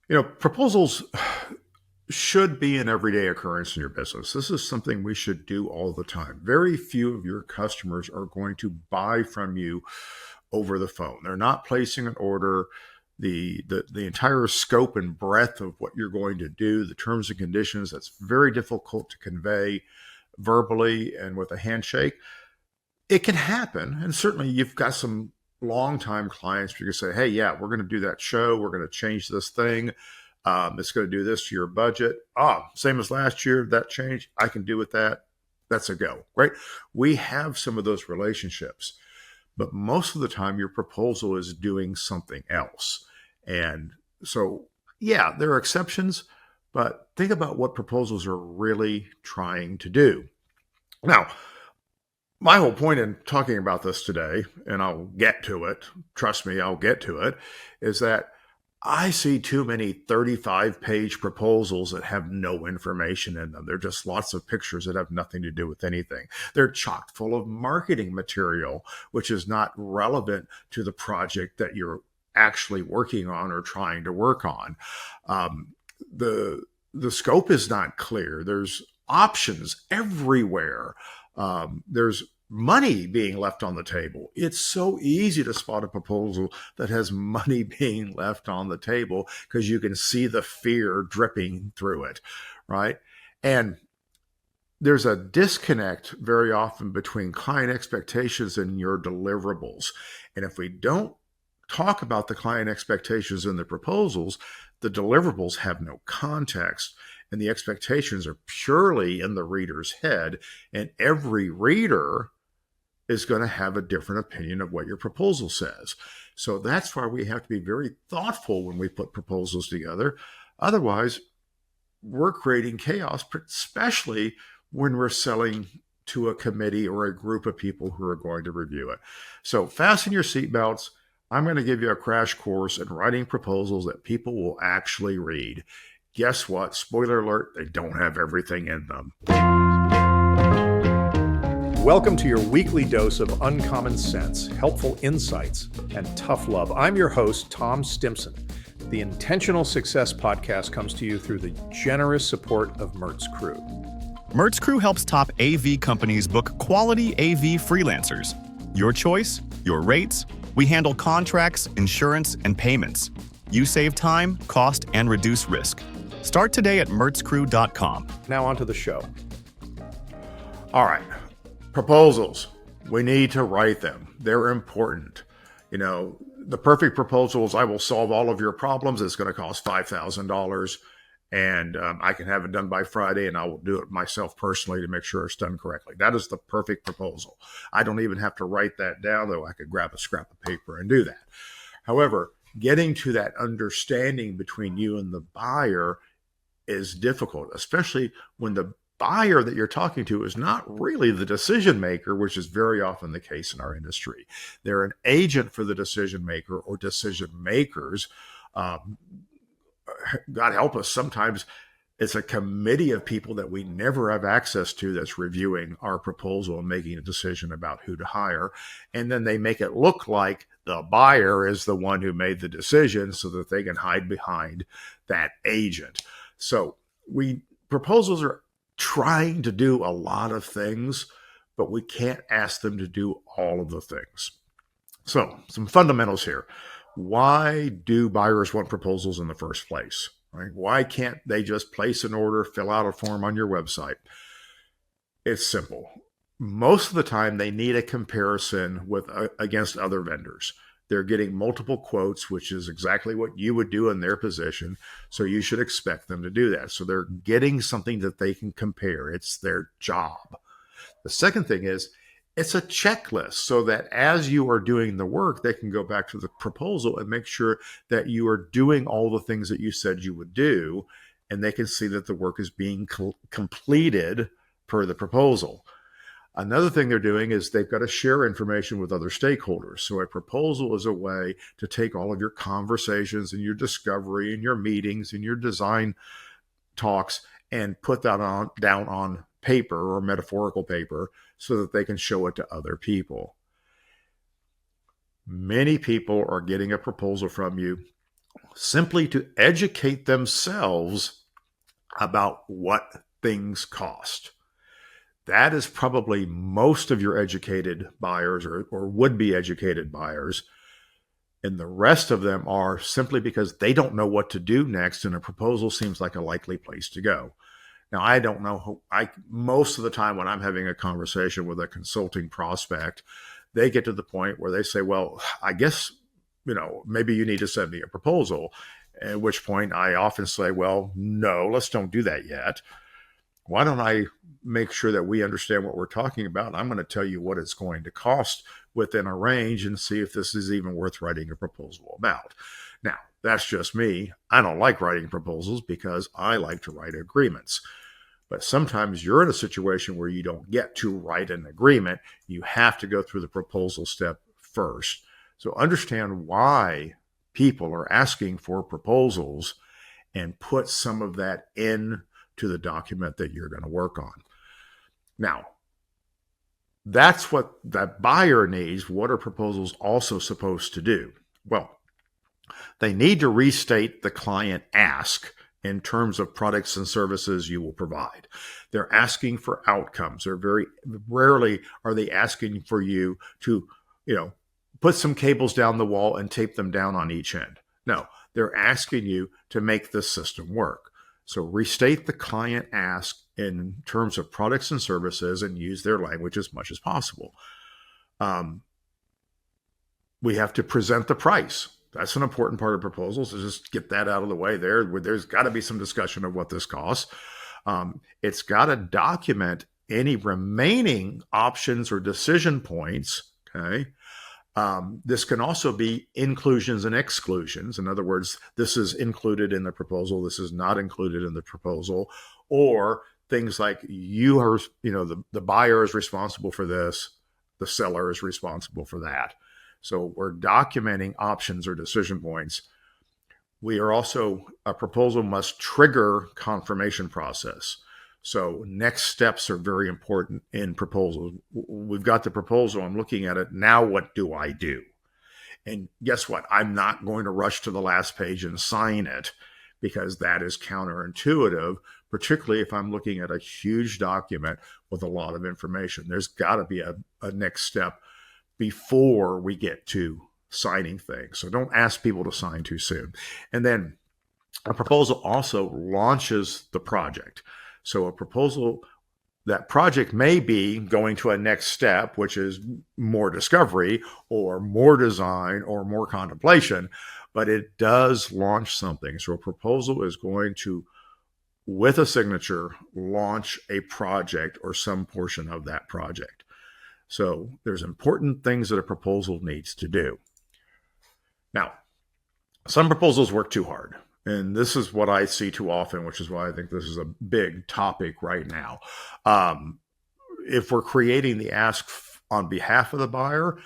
Proposals should be an everyday occurrence in your business. This is something we should do all the time. Very few of your customers are going to buy from you over the phone. They're not placing an order. The entire scope and breadth of what you're going to do, the terms and conditions, that's very difficult to convey verbally and with a handshake. It can happen, and certainly you've got some longtime clients where you can say, "Hey, yeah, we're going to do that show. We're going to change this thing. It's going to do this to your budget. Same as last year. That change I can do with that. That's a go, right?" We have some of those relationships, but most of the time, your proposal is doing something else, and so yeah, there are exceptions, but think about what proposals are really trying to do. Now, my whole point in talking about this today, and I'll get to it, trust me, I'll get to it, is that I see too many 35-page proposals that have no information in them. They're just lots of pictures that have nothing to do with anything. They're chock full of marketing material, which is not relevant to the project that you're actually working on or trying to work on. The the scope is not clear. There's options everywhere. There's money being left on the table. It's so easy to spot a proposal that has money being left on the table because you can see the fear dripping through it, right? And there's a disconnect very often between client expectations and your deliverables. And if we don't talk about the client expectations in the proposals, the deliverables have no context, and the expectations are purely in the reader's head. And every reader is going to have a different opinion of what your proposal says. So that's why we have to be very thoughtful when we put proposals together. Otherwise, we're creating chaos, especially when we're selling to a committee or a group of people who are going to review it. So fasten your seatbelts. I'm going to give you a crash course in writing proposals that people will actually read. Guess what? Spoiler alert, they don't have everything in them. Welcome to your weekly dose of uncommon sense, helpful insights, and tough love. I'm your host, Tom Stimson. The Intentional Success Podcast comes to you through the generous support of Mertz Crew. Mertz Crew helps top AV companies book quality AV freelancers. Your choice, your rates. We handle contracts, insurance, and payments. You save time, cost, and reduce risk. Start today at mertzcrew.com. Now on to the show. All right. Proposals. We need to write them. They're important. The perfect proposal is I will solve all of your problems. It's going to cost $5,000 and I can have it done by Friday, and I will do it myself personally to make sure it's done correctly. That is the perfect proposal. I don't even have to write that down, though I could grab a scrap of paper and do that. However, getting to that understanding between you and the buyer is difficult, especially when the buyer that you're talking to is not really the decision maker, which is very often the case in our industry. They're an agent for the decision maker or decision makers. God help us, sometimes it's a committee of people that we never have access to that's reviewing our proposal and making a decision about who to hire. And then they make it look like the buyer is the one who made the decision so that they can hide behind that agent. So proposals are trying to do a lot of things, but we can't ask them to do all of the things. So some fundamentals here. Why do buyers want proposals in the first place? Right? Why can't they just place an order, fill out a form on your website? It's simple. Most of the time, they need a comparison against other vendors. They're getting multiple quotes, which is exactly what you would do in their position. So you should expect them to do that. So they're getting something that they can compare. It's their job. The second thing is, it's a checklist so that as you are doing the work, they can go back to the proposal and make sure that you are doing all the things that you said you would do, and they can see that the work is being completed per the proposal. Another thing they're doing is they've got to share information with other stakeholders. So a proposal is a way to take all of your conversations and your discovery and your meetings and your design talks and put that down on paper or metaphorical paper so that they can show it to other people. Many people are getting a proposal from you simply to educate themselves about what things cost. That is probably most of your educated buyers or would-be educated buyers. And the rest of them are simply because they don't know what to do next, and a proposal seems like a likely place to go. Now, I don't know. Most of the time when I'm having a conversation with a consulting prospect, they get to the point where they say, well, I guess, maybe you need to send me a proposal. At which point I often say, well, no, let's don't do that yet. Why don't I make sure that we understand what we're talking about? I'm going to tell you what it's going to cost within a range and see if this is even worth writing a proposal about. Now, that's just me. I don't like writing proposals because I like to write agreements. But sometimes you're in a situation where you don't get to write an agreement. You have to go through the proposal step first. So understand why people are asking for proposals and put some of that in to the document that you're going to work on. Now, that's what that buyer needs. What are proposals also supposed to do? Well, they need to restate the client ask in terms of products and services you will provide. They're asking for outcomes. They're very rarely are they asking for you to, put some cables down the wall and tape them down on each end. No, they're asking you to make this system work. So restate the client ask in terms of products and services and use their language as much as possible. We have to present the price. That's an important part of proposals, to just get that out of the way there. There's got to be some discussion of what this costs. It's got to document any remaining options or decision points, okay? This can also be inclusions and exclusions. In other words, this is included in the proposal, this is not included in the proposal, or things like the buyer is responsible for this, the seller is responsible for that. So we're documenting options or decision points. A proposal must trigger confirmation process. So next steps are very important in proposals. We've got the proposal, I'm looking at it. Now what do I do? And guess what? I'm not going to rush to the last page and sign it, because that is counterintuitive, particularly if I'm looking at a huge document with a lot of information. There's got to be a next step before we get to signing things. So don't ask people to sign too soon. And then a proposal also launches the project. So that project may be going to a next step, which is more discovery or more design or more contemplation, but it does launch something. So a proposal is going to, with a signature, launch a project or some portion of that project. So there's important things that a proposal needs to do. Now, some proposals work too hard. And this is what I see too often, which is why I think this is a big topic right now. If we're creating the ask on behalf of the buyer,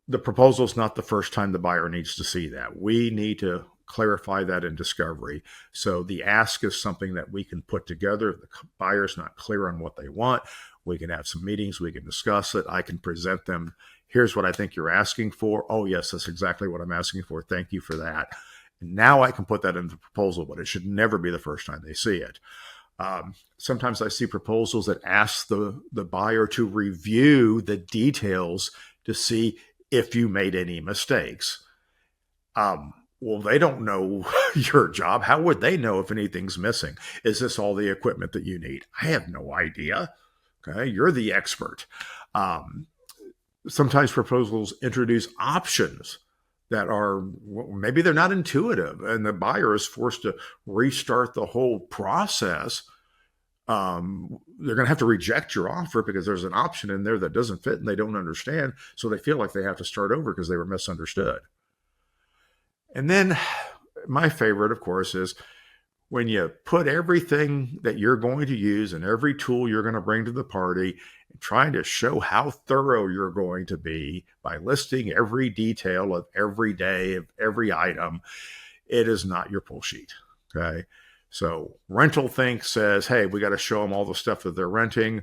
the proposal is not the first time the buyer needs to see that. We need to clarify that in discovery. So the ask is something that we can put together. If the buyer's not clear on what they want, we can have some meetings, we can discuss it. I can present them. Here's what I think you're asking for. Oh, yes, that's exactly what I'm asking for. Thank you for that. Now I can put that in the proposal, but it should never be the first time they see it. Sometimes I see proposals that ask the buyer to review the details to see if you made any mistakes. Well, they don't know your job. How would they know if anything's missing? Is this all the equipment that you need? I have no idea. Okay, you're the expert. Sometimes proposals introduce options that are, maybe they're not intuitive, and the buyer is forced to restart the whole process. They're going to have to reject your offer because there's an option in there that doesn't fit and they don't understand. So they feel like they have to start over because they were misunderstood. And then my favorite, of course, is when you put everything that you're going to use and every tool you're going to bring to the party, trying to show how thorough you're going to be by listing every detail of every day, of every item. It is not your pull sheet. Okay. So Rental Think says, hey, we got to show them all the stuff that they're renting.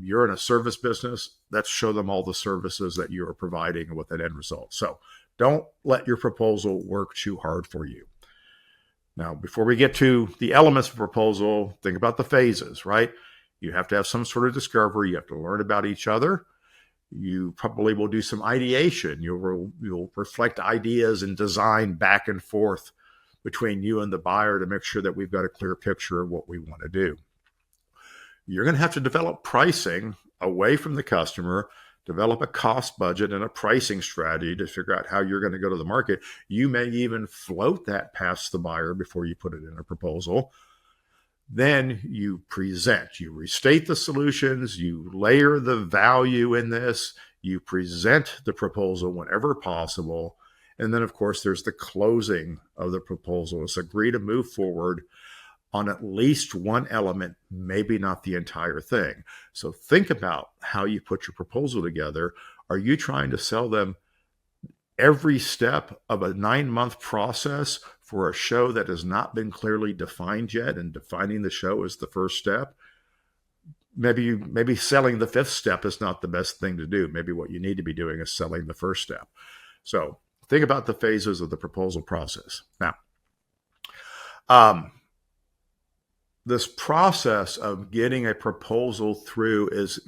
You're in a service business. Let's show them all the services that you are providing with that end result. So Don't let your proposal work too hard for you. Now, before we get to the elements of proposal, think about the phases, right? You have to have some sort of discovery. You have to learn about each other. You probably will do some ideation. You'll reflect ideas and design back and forth between you and the buyer to make sure that we've got a clear picture of what we want to do. You're going to have to develop pricing away from the customer, develop a cost budget and a pricing strategy to figure out how you're going to go to the market. You may even float that past the buyer before you put it in a proposal. Then you present, you restate the solutions, you layer the value in this, you present the proposal whenever possible. And then, of course, there's the closing of the proposal. It's agree to move forward on at least one element, maybe not the entire thing. So think about how you put your proposal together. Are you trying to sell them every step of a 9-month process for a show that has not been clearly defined yet, and defining the show is the first step? Maybe selling the 5th step is not the best thing to do. Maybe what you need to be doing is selling the first step. So think about the phases of the proposal process. Now, this process of getting a proposal through is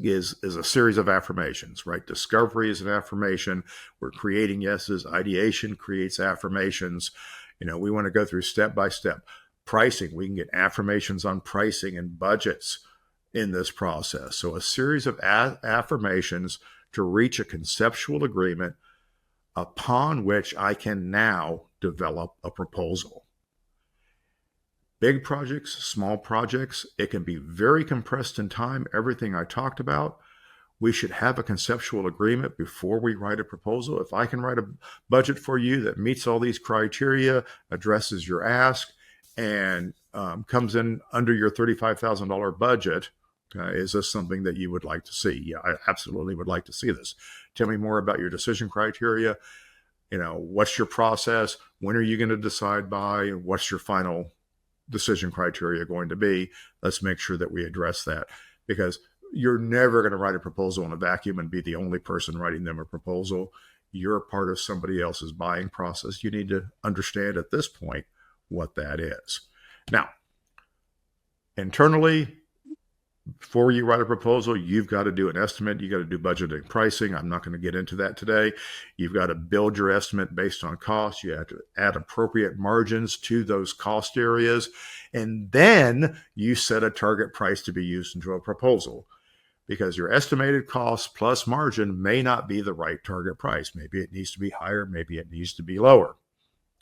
a series of affirmations, right? Discovery is an affirmation. We're creating yeses. Ideation creates affirmations. We want to go through step by step. Pricing, we can get affirmations on pricing and budgets in this process. So a series of affirmations to reach a conceptual agreement upon which I can now develop a proposal. Big projects, small projects, it can be very compressed in time, everything I talked about. We should have a conceptual agreement before we write a proposal. If I can write a budget for you that meets all these criteria, addresses your ask, and comes in under your $35,000 budget, is this something that you would like to see? Yeah, I absolutely would like to see this. Tell me more about your decision criteria. What's your process? When are you going to decide by? What's your final decision criteria going to be? Let's make sure that we address that, because you're never going to write a proposal in a vacuum and be the only person writing them a proposal. You're a part of somebody else's buying process. You need to understand at this point what that is. Now, internally, before you write a proposal, you've got to do an estimate. You got to do budgeting, pricing. I'm not going to get into that today. You've got to build your estimate based on cost. You have to add appropriate margins to those cost areas. And then you set a target price to be used into a proposal, because your estimated cost plus margin may not be the right target price. Maybe it needs to be higher. Maybe it needs to be lower.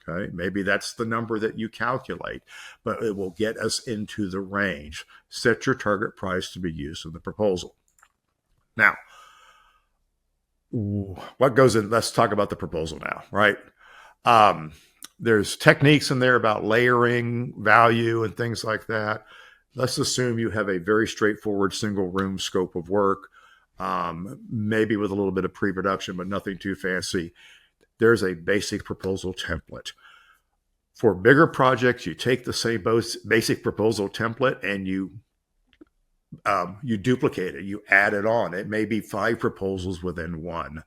Okay, maybe that's the number that you calculate, but it will get us into the range. Set your target price to be used in the proposal. Now, what goes in? Let's talk about the proposal now, right? There's techniques in there about layering value and things like that. Let's assume you have a very straightforward single room scope of work, maybe with a little bit of pre-production, but nothing too fancy. There's a basic proposal template. For bigger projects, you take the same basic proposal template and you duplicate it. You add it on. It may be 5 proposals within one.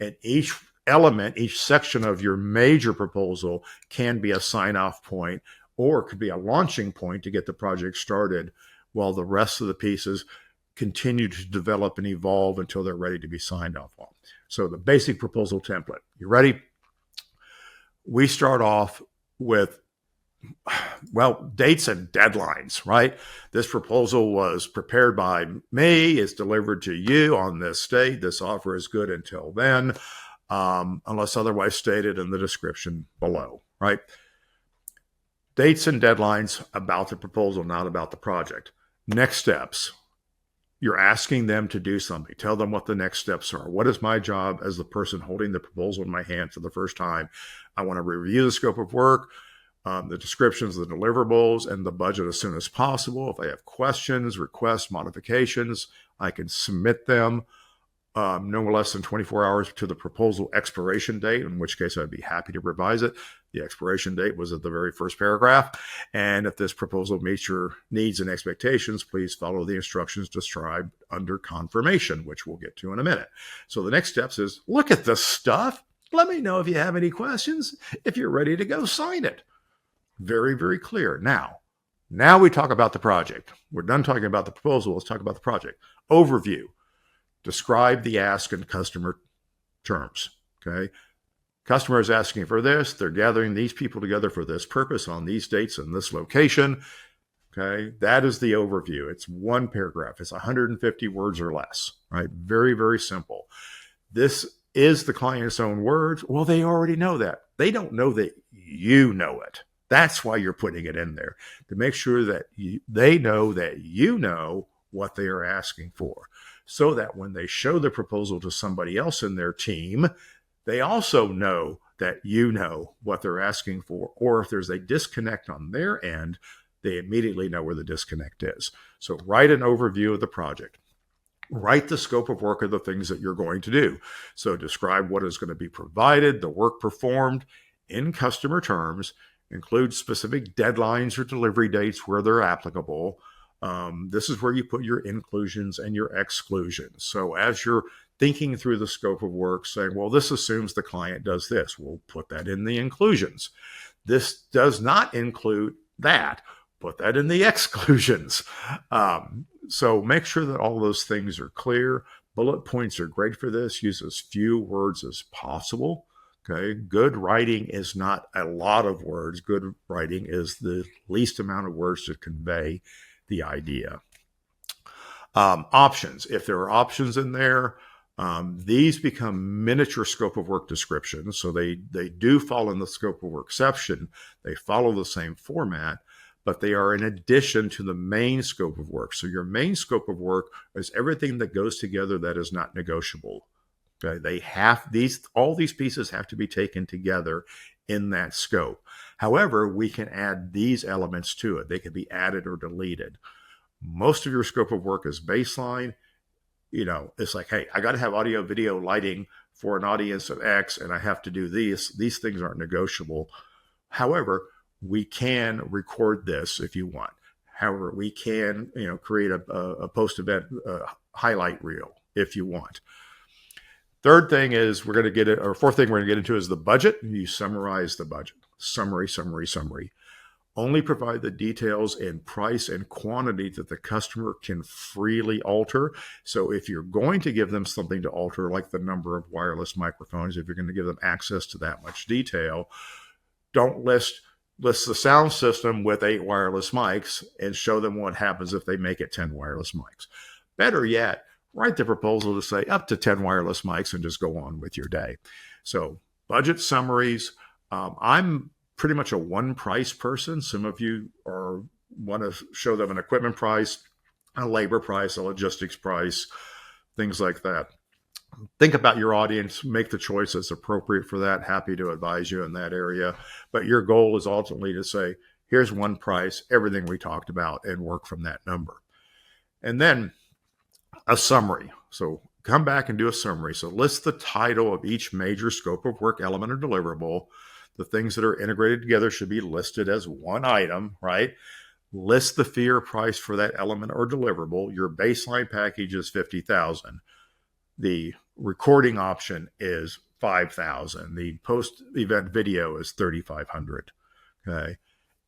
And each element, each section of your major proposal can be a sign-off point, or it could be a launching point to get the project started, while the rest of the pieces continue to develop and evolve until they're ready to be signed off on. So the basic proposal template. You ready? We start off with, dates and deadlines, right? This proposal was prepared by me, is delivered to you on this date. This offer is good until then, unless otherwise stated in the description below, right? Dates and deadlines about the proposal, not about the project. Next steps. You're asking them to do something. Tell them what the next steps are. What is my job as the person holding the proposal in my hand for the first time? I want to review the scope of work, the descriptions, the deliverables, and the budget as soon as possible. If I have questions, requests, modifications, I can submit them no less than 24 hours to the proposal expiration date, in which case I'd be happy to revise it. The expiration date was at the very first paragraph. And if this proposal meets your needs and expectations, please follow the instructions described under confirmation, which we'll get to in a minute. So the next steps is look at this stuff. Let me know if you have any questions. If you're ready to go, sign it. Very, very clear. Now we talk about the project. We're done talking about the proposal. Let's talk about the project. Overview. Describe the ask in customer terms. Okay. Customer is asking for this. They're gathering these people together for this purpose on these dates in this location. Okay. That is the overview. It's one paragraph. It's 150 words or less, right? Very, very simple. This is the client's own words. Well, they already know that. They don't know that you know it. That's why you're putting it in there, to make sure that they know that you know what they are asking for, so that when they show the proposal to somebody else in their team, they also know that you know what they're asking for. Or if there's a disconnect on their end, they immediately know where the disconnect is. So write an overview of the project. Write the scope of work of the things that you're going to do. So describe what is going to be provided, the work performed in customer terms, include specific deadlines or delivery dates where they're applicable. This is where you put your inclusions and your exclusions. So as you're thinking through the scope of work, saying, well, this assumes the client does this, we'll put that in the inclusions. This does not include that, put that in the exclusions. So make sure that all those things are clear. Bullet points are great for this. Use as few words as possible. Okay. Good writing is not a lot of words. Good writing is the least amount of words to convey the idea. Options. If there are options in there, these become miniature scope of work descriptions. So they do fall in the scope of work section. They follow the same format, but they are in addition to the main scope of work. So your main scope of work is everything that goes together that is not negotiable. Okay, all these pieces have to be taken together in that scope. However, we can add these elements to it. They can be added or deleted. Most of your scope of work is baseline. It's like, hey, I got to have audio, video, lighting for an audience of X, and I have to do these. These things aren't negotiable. However, we can record this if you want. However, we can, create a post-event highlight reel if you want. Fourth thing we're going to get into is the budget. You summarize the budget. Summary. Only provide the details in price and quantity that the customer can freely alter. So if you're going to give them something to alter, like the number of wireless microphones, if you're going to give them access to that much detail, don't list the sound system with 8 wireless mics and show them what happens if they make it 10 wireless mics. Better yet, write the proposal to say up to 10 wireless mics and just go on with your day. So budget summaries. I'm pretty much a one price person. Some of you want to show them an equipment price, a labor price, a logistics price, things like that. Think about your audience, make the choice that's appropriate for that. Happy to advise you in that area. But your goal is ultimately to say, here's one price, everything we talked about, and work from that number. And then a summary. So come back and do a summary. So list the title of each major scope of work element or deliverable. The things that are integrated together should be listed as one item, right? List the fee or price for that element or deliverable. Your baseline package is $50,000. The recording option is $5,000. The post-event video is $3,500. Okay,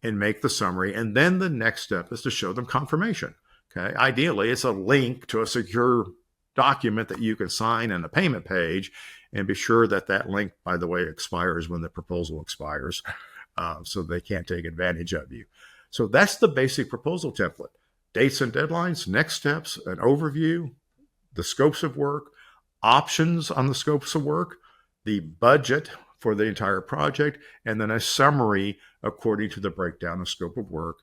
and make the summary. And then the next step is to show them confirmation. Okay, ideally, it's a link to a secure document that you can sign and a payment page, and be sure that that link, by the way, expires when the proposal expires, so they can't take advantage of you. So that's the basic proposal template. Dates and deadlines, next steps, an overview, the scopes of work, options on the scopes of work, the budget for the entire project, and then a summary according to the breakdown of scope of work,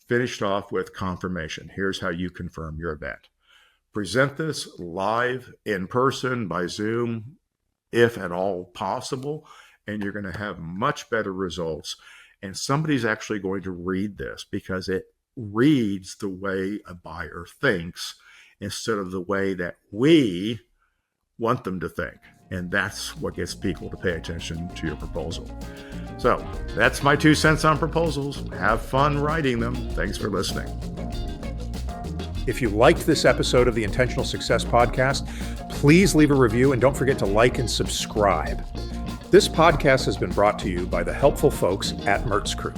finished off with confirmation. Here's how you confirm your event. Present this live, in person, by Zoom, if at all possible, and you're going to have much better results. And somebody's actually going to read this because it reads the way a buyer thinks instead of the way that we want them to think. And that's what gets people to pay attention to your proposal. So that's my 2 cents on proposals. Have fun writing them. Thanks for listening. If you liked this episode of the Intentional Success Podcast, please leave a review and don't forget to like and subscribe. This podcast has been brought to you by the helpful folks at Mertz Crew.